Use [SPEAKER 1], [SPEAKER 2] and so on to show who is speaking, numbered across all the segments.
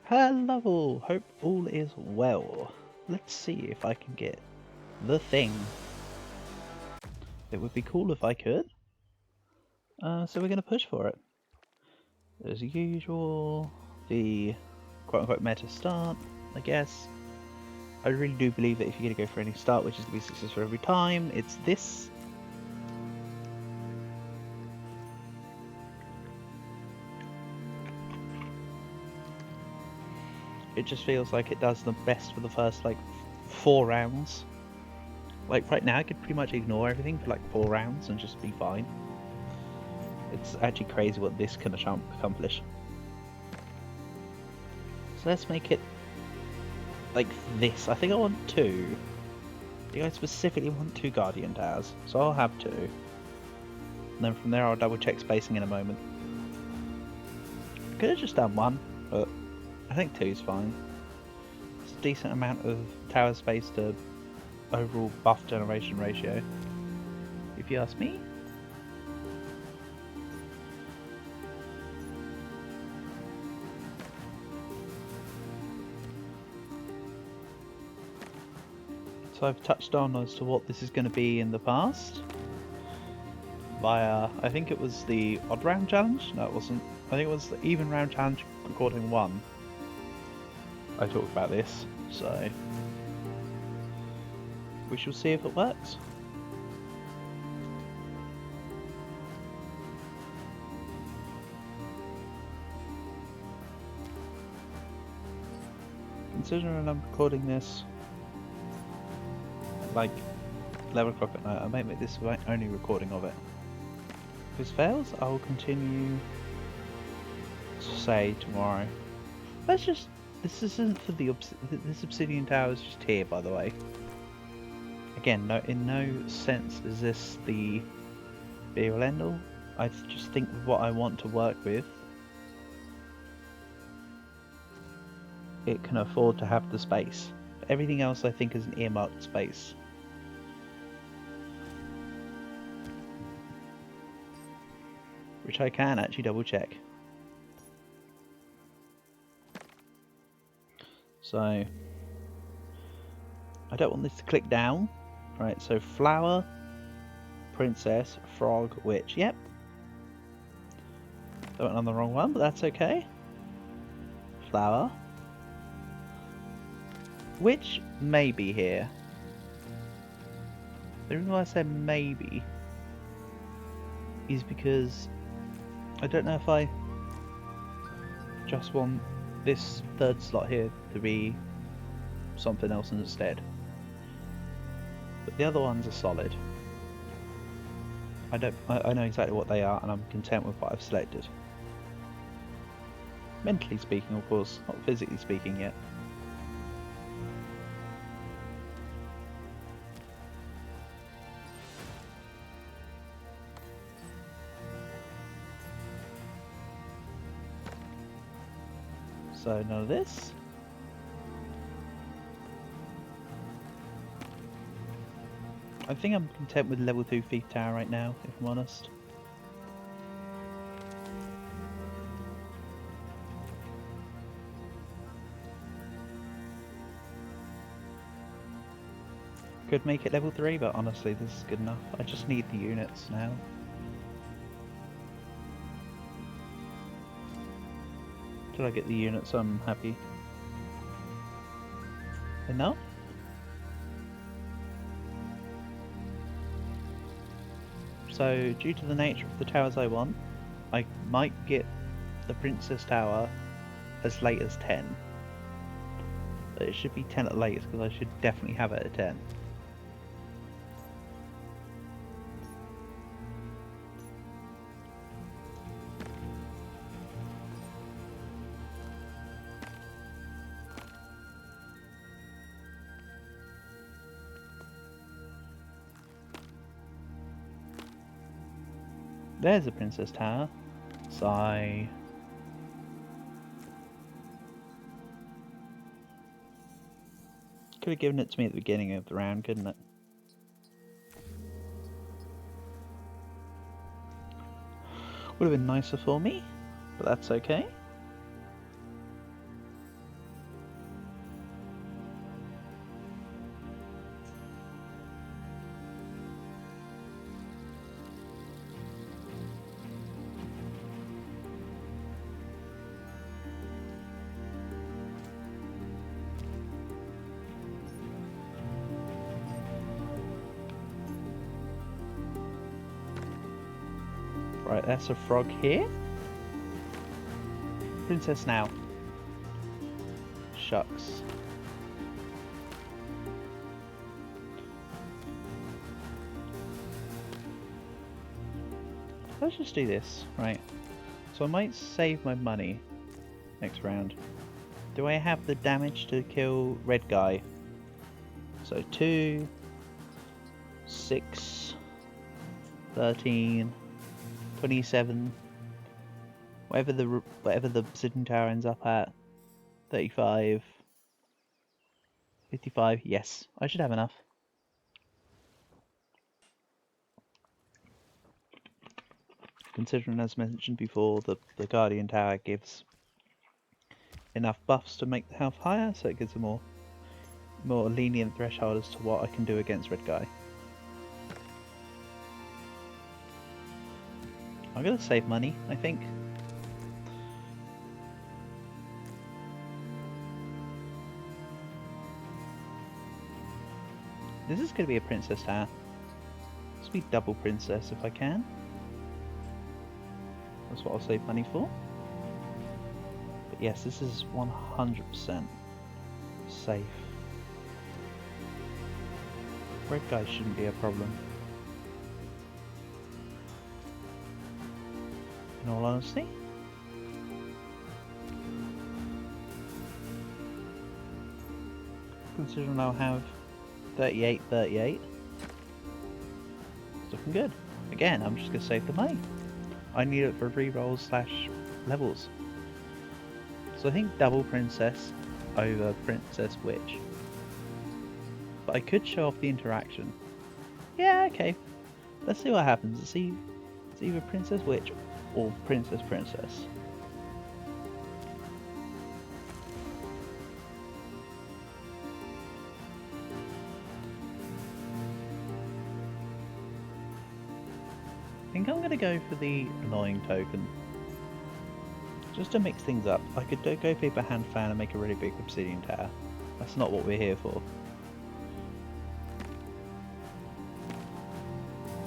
[SPEAKER 1] Hello, hope all is well. Let's see if I can get the thing. It would be cool if I could. So we're going to push for it. As usual, the quote-unquote meta start, I guess. I really do believe that if you're going to go for any start, which is going to be successful every time, it's this. It just feels like it does the best for the first, like, 4 rounds. Like, right now I could pretty much ignore everything for, like, 4 rounds and just be fine. It's actually crazy what this can accomplish. So let's make it like this. I think I want 2. I think I specifically want 2 Guardian Towers, so I'll have 2. And then from there I'll double check spacing in a moment. Could have just done 1, but I think 2 is fine. It's a decent amount of tower space to overall buff generation ratio, if you ask me. So I've touched on as to what this is going to be in the past via, I think it was the odd round challenge? No, it wasn't. I think it was the even round challenge recording 1. I talked about this, so we shall see if it works. Considering I'm recording this like 11 o'clock at night, I might make this the only recording of it. If this fails, I will continue to say tomorrow. Let's just, this isn't for the this obsidian tower is just here, by the way. Again, no, in no sense is this the be-all end-all. I just think what I want to work with, it can afford to have the space. Everything else I think is an earmarked space. Which I can actually double check. So I don't want this to click down. Right, so flower, princess, frog, witch. Yep. I went on the wrong one, but that's okay. Flower. Witch maybe here. The reason why I say maybe is because I don't know if I just want this 3rd slot here to be something else instead. But the other ones are solid. I know exactly what they are, and I'm content with what I've selected. Mentally speaking, of course, not physically speaking yet. So none of this. I think I'm content with level 2 Thief Tower right now, if I'm honest. Could make it level 3, but honestly this is good enough. I just need the units now. Till I get the units, I'm happy. Enough? So, due to the nature of the towers I want, I might get the Princess Tower as late as 10. But it should be 10 at latest, because I should definitely have it at 10. There's a Princess Tower. Sigh. Could have given it to me at the beginning of the round, couldn't it? Would have been nicer for me, but that's okay. Right, that's a frog here. Princess now. Shucks. Let's just do this, right? So I might save my money next round. Do I have the damage to kill red guy? So 2, 6, 13, 27, whatever the sitting tower ends up at, 35, 55, yes, I should have enough. Considering, as mentioned before, the Guardian Tower gives enough buffs to make the health higher, so it gives a more lenient threshold as to what I can do against red guy. I'm gonna save money, I think. This is gonna be a princess tower. Let's be double princess if I can. That's what I'll save money for. But yes, this is 100% safe. Red guy shouldn't be a problem. In all honesty. Considering I'll have 38, 38. It's looking good. Again, I'm just going to save the money. I need it for rerolls / levels. So I think double princess over princess witch. But I could show off the interaction. Yeah, okay. Let's see what happens. It's either princess witch or princess princess. I think I'm going to go for the annoying token. Just to mix things up. I could go Paper Hand Fan and make a really big obsidian tower. That's not what we're here for.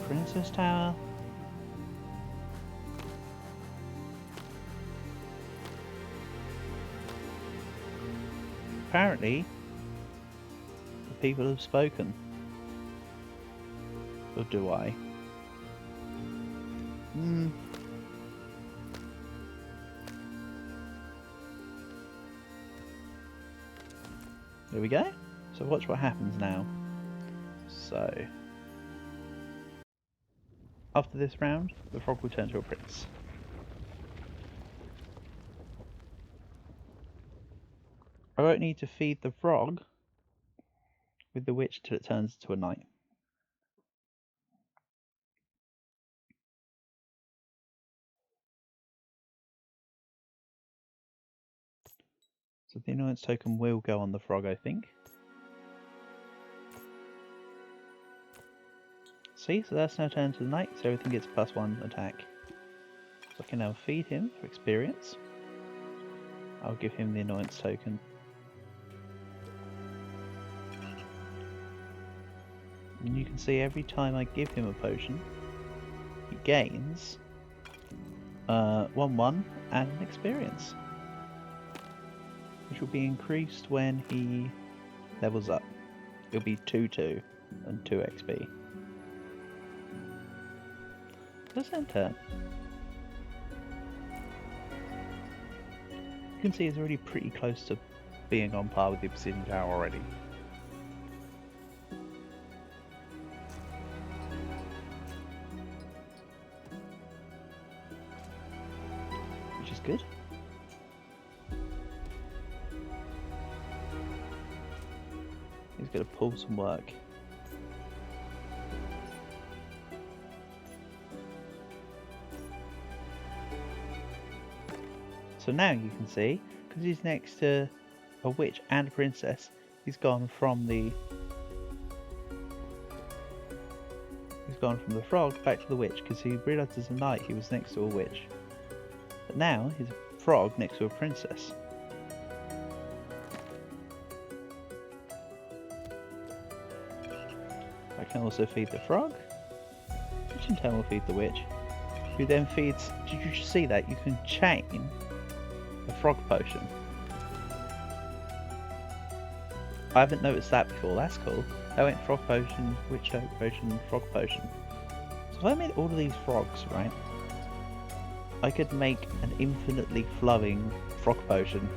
[SPEAKER 1] Princess Tower. Apparently, the people have spoken. Or do I? There we go. So watch what happens now. So, after this round, the frog will turn to a prince. I won't need to feed the frog with the witch till it turns to a knight. So the annoyance token will go on the frog, I think. See, so that's now turned to the knight, so everything gets +1 attack. So I can now feed him for experience. I'll give him the annoyance token. And you can see every time I give him a potion, he gains 1/1 and an experience, which will be increased when he levels up. It'll be 2/2 and 2 XP. Let's end turn. You can see it's already pretty close to being on par with the Obsidian Tower already. Which is good. He's going to pull some work. So now you can see, because he's next to a witch and a princess, he's gone from the frog back to the witch, because he realised as a knight he was next to a witch. But now he's a frog next to a princess. I can also feed the frog, which in turn will feed the witch. who then feeds. Did you just see that? You can chain a frog potion. I haven't noticed that before. That's cool. I went frog potion, witch oak potion, frog potion. So if I made all of these frogs, right? I could make an infinitely flowing frog potion.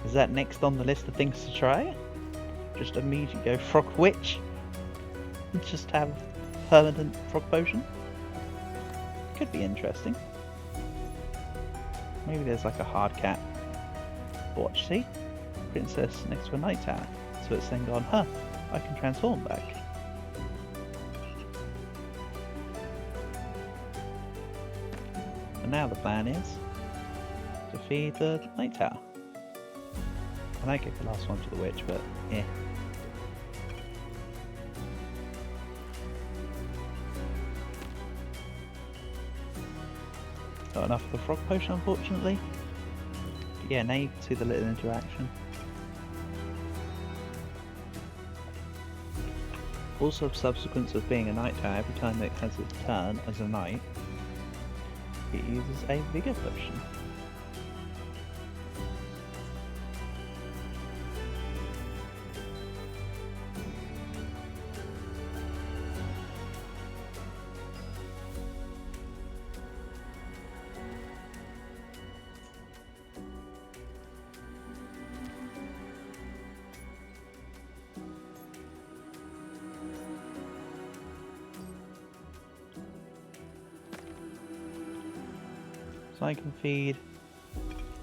[SPEAKER 1] Is that next on the list of things to try? Just immediately go frog witch? And just have permanent frog potion? Could be interesting. Maybe there's like a hard cap. Watch, see? Princess next to a night tower. So it's then gone, huh, I can transform back. And now the plan is to feed the night tower. I might get the last one to the witch, but yeah. Not enough of the frog potion, unfortunately. But yeah, now you can see the little interaction. Also, of subsequence of being a night tower, every time it has its turn as a knight, it uses a vigor potion. So I can feed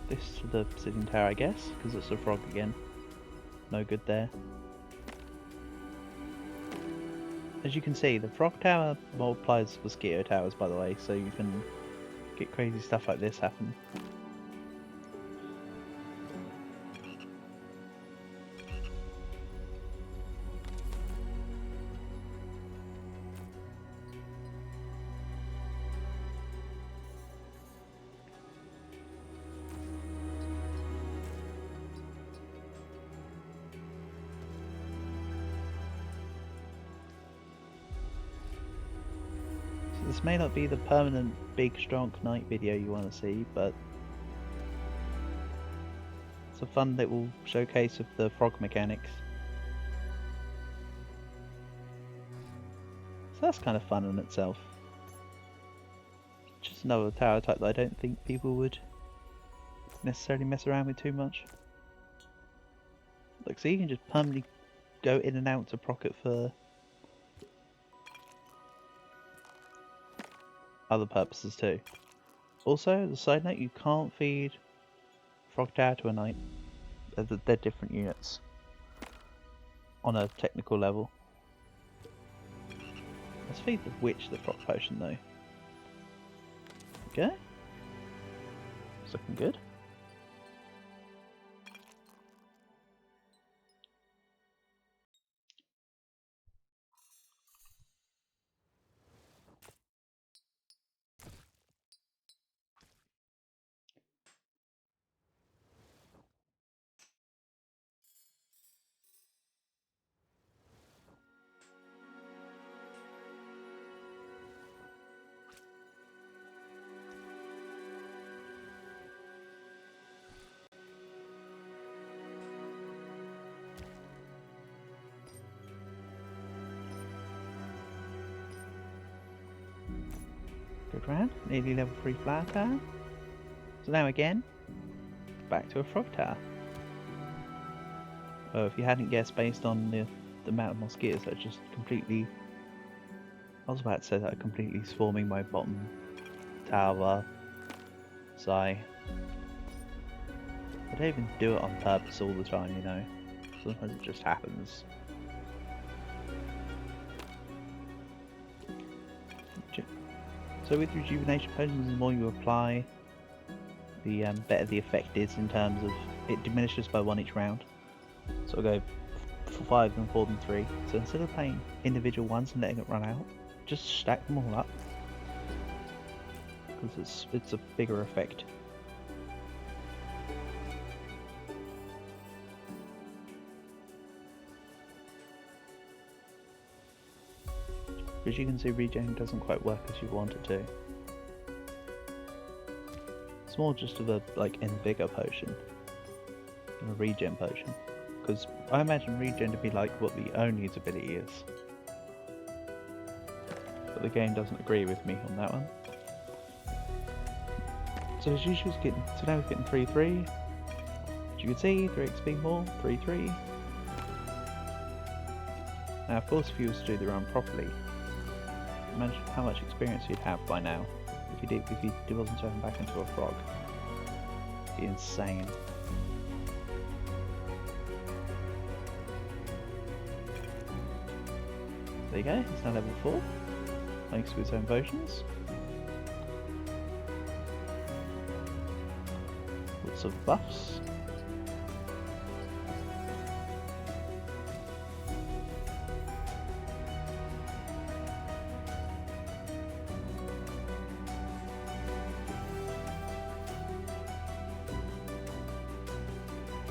[SPEAKER 1] this to the sitting tower, I guess, because it's a frog again. No good there. As you can see, the frog tower multiplies mosquito towers, by the way, so you can get crazy stuff like this happen. This may not be the permanent big strong knight video you want to see, but it's a fun little showcase of the frog mechanics. So that's kind of fun in itself. Just another tower type that I don't think people would necessarily mess around with too much. Look, so you can just permanently go in and out to proc it for other purposes too. Also, as a side note, you can't feed frog tower to a knight. They're different units on a technical level. Let's feed the witch the frog potion though. Okay. It's looking good. Good round, nearly level 3 flower tower. So now again, back to a frog tower. Oh, if you hadn't guessed based on the amount of mosquitoes that are just completely... I was about to say that are completely swarming my bottom tower. Sigh. I don't even do it on purpose all the time, you know. Sometimes it just happens. So with rejuvenation potions, the more you apply, the better the effect is in terms of it diminishes by 1 each round. So I'll go for 5 and 4 than 3. So instead of playing individual ones and letting it run out, just stack them all up because it's a bigger effect. As you can see, regen doesn't quite work as you want it to. It's more just of a, like, invigor potion than a regen potion. Because I imagine regen to be like what the Oni's ability is. But the game doesn't agree with me on that one. So as usual, now it's getting 3-3. As you can see, 3 XP more, 3-3. Now of course if you was to do the run properly, imagine how much experience you'd have by now if you wasn't turning back into a frog. It'd be insane. There you go, he's now level 4, thanks to his own potions. Lots of buffs.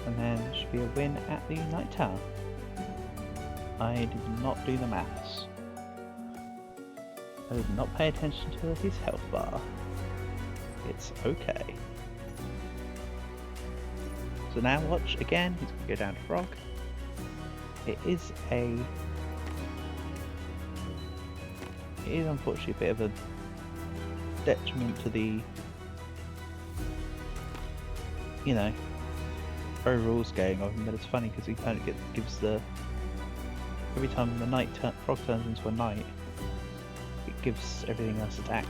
[SPEAKER 1] And then there should be a win at the Knight Tower. I did not do the maths. I did not pay attention to his health bar. It's okay. So now watch again, he's going to go down to frog. It is unfortunately a bit of a detriment to the, you know, overall scaling of him, but it's funny because he kind of gives the, every time the frog turns into a knight, it gives everything else attack.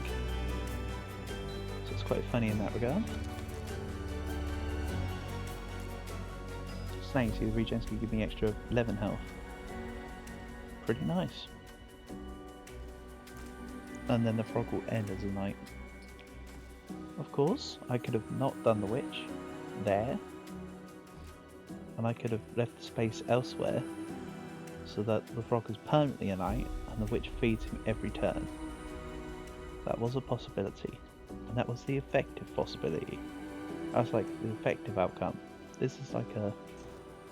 [SPEAKER 1] So it's quite funny in that regard. So now you see the regen's going to give me extra 11 health. Pretty nice. And then the frog will end as a knight. Of course, I could have not done the witch there. And I could have left the space elsewhere so that the frog is permanently a knight and the witch feeds him every turn. That was a possibility, and that was the effective possibility. That was like the effective outcome. This is like a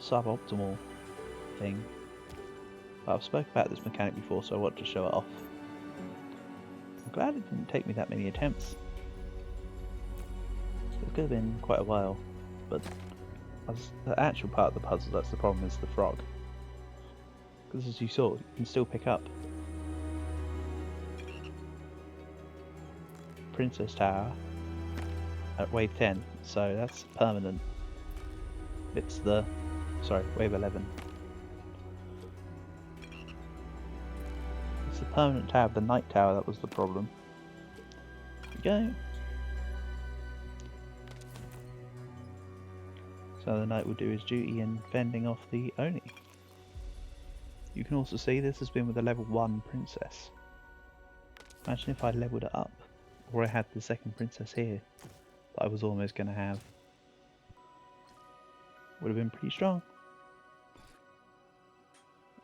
[SPEAKER 1] suboptimal thing. But I've spoken about this mechanic before, so I want to show it off. I'm glad it didn't take me that many attempts. It could have been quite a while, but the actual part of the puzzle, that's the problem, is the frog. Because as you saw, you can still pick up Princess Tower at wave 10, so that's permanent. It's the, sorry, wave 11. It's the permanent tower, the Knight Tower, that was the problem. There we go. So the knight will do his duty in fending off the Oni. You can also see this has been with a level 1 princess. Imagine if I leveled it up, or I had the second princess here that I was almost going to have. Would have been pretty strong.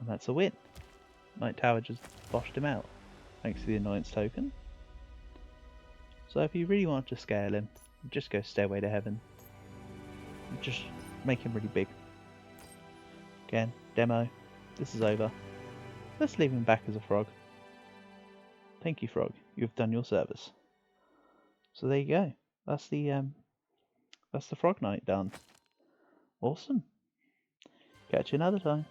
[SPEAKER 1] And that's a win. Knight Tower just boshed him out, thanks to the annoyance token. So if you really want to scale him, just go Stairway to Heaven. Just make him really big. Again, demo. This is over. Let's leave him back as a frog. Thank you, frog. You've done your service. So there you go. That's the Frog Knight done. Awesome. Catch you another time.